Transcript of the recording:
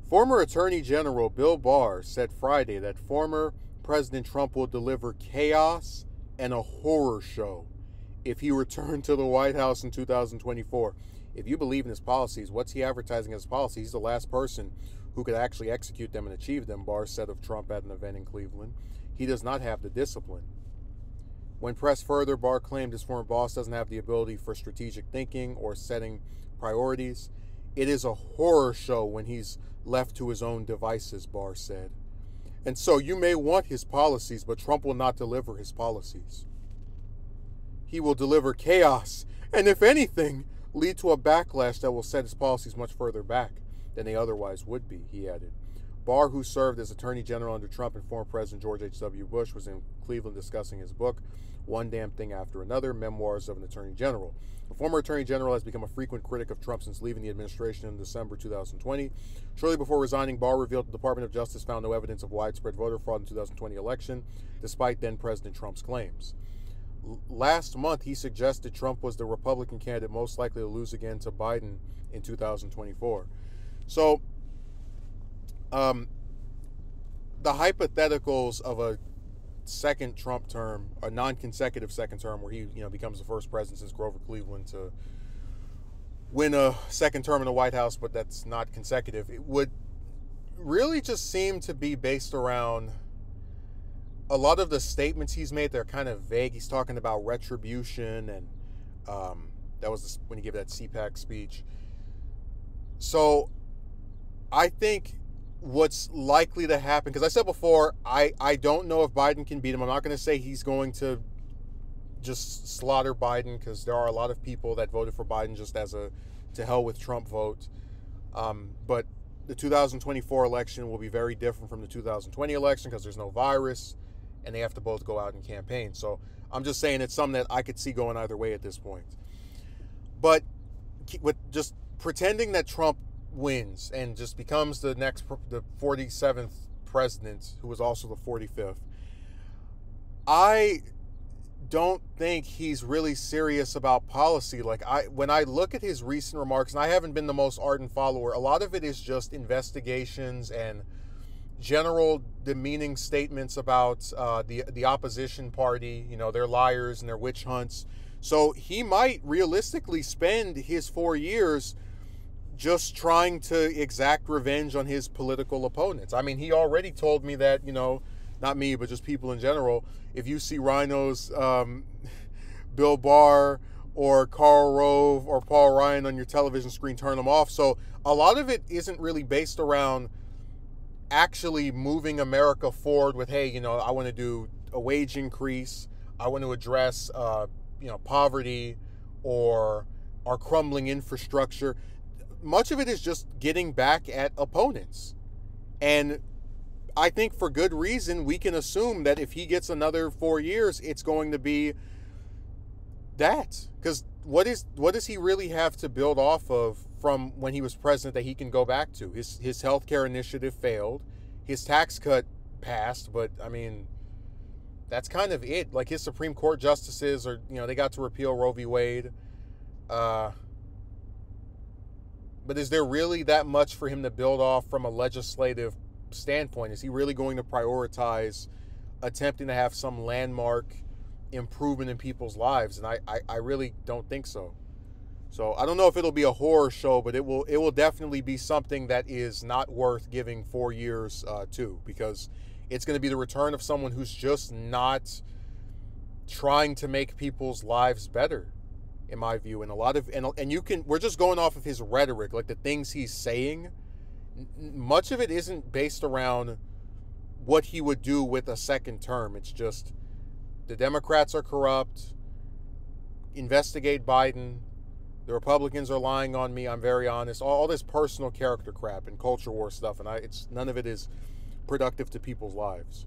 Former Attorney General Bill Barr said Friday that former President Trump will deliver chaos and a horror show if he returned to the White House in 2024. If you believe in his policies, what's he advertising as policies? He's the last person who could actually execute them and achieve them, Barr said of Trump at an event in Cleveland. He does not have the discipline. When pressed further, Barr claimed his former boss doesn't have the ability for strategic thinking or setting priorities. It is a horror show when he's left to his own devices, Barr said. And so you may want his policies, but Trump will not deliver his policies. He will deliver chaos, and if anything, lead to a backlash that will set his policies much further back than they otherwise would be, he added. Barr, who served as Attorney General under Trump and former President George H.W. Bush, was in Cleveland discussing his book, One Damn Thing After Another, Memoirs of an Attorney General. The former Attorney General has become a frequent critic of Trump since leaving the administration in December 2020. Shortly before resigning, Barr revealed the Department of Justice found no evidence of widespread voter fraud in the 2020 election, despite then-President Trump's claims. Last month, he suggested Trump was the Republican candidate most likely to lose again to Biden in 2024. So, the hypotheticals of a second Trump term, a non-consecutive second term where he becomes the first president since Grover Cleveland to win a second term in the White House, but that's not consecutive, it would really just seem to be based around a lot of the statements he's made. They're kind of vague. He's talking about retribution, and that was when he gave that CPAC speech. So I think what's likely to happen, because I said before, I don't know if Biden can beat him. I'm not going to say he's going to just slaughter Biden, because there are a lot of people that voted for Biden just as a to hell with Trump vote. But the 2024 election will be very different from the 2020 election because there's no virus and they have to both go out and campaign. So I'm just saying it's something that I could see going either way at this point. But with just pretending that Trump wins and just becomes the 47th president, who was also the 45th, I don't think he's really serious about policy. Like, when I look at his recent remarks, and I haven't been the most ardent follower, a lot of it is just investigations and general demeaning statements about the opposition party. They're liars and they're witch hunts. So he might realistically spend his 4 years just trying to exact revenge on his political opponents. I mean, he already told me that, not me, but just people in general, if you see rhinos, Bill Barr or Karl Rove or Paul Ryan on your television screen, turn them off. So a lot of it isn't really based around actually moving America forward with, hey, I want to do a wage increase. I want to address, poverty or our crumbling infrastructure. Much of it is just getting back at opponents. And I think for good reason, we can assume that if he gets another 4 years, it's going to be that. Because what does he really have to build off of from when he was president that he can go back to? His healthcare initiative failed. His tax cut passed, but I mean, that's kind of it. Like, his Supreme Court justices are, they got to repeal Roe v. Wade. But is there really that much for him to build off from a legislative standpoint? Is he really going to prioritize attempting to have some landmark improvement in people's lives? And I really don't think so. So I don't know if it'll be a horror show, but it will definitely be something that is not worth giving 4 years to, because it's going to be the return of someone who's just not trying to make people's lives better, in my view. And we're just going off of his rhetoric, like the things he's saying. Much of it isn't based around what he would do with a second term. It's just the Democrats are corrupt, investigate Biden, the Republicans are lying on me, I'm very honest. All this personal character crap and culture war stuff, and none of it is productive to people's lives.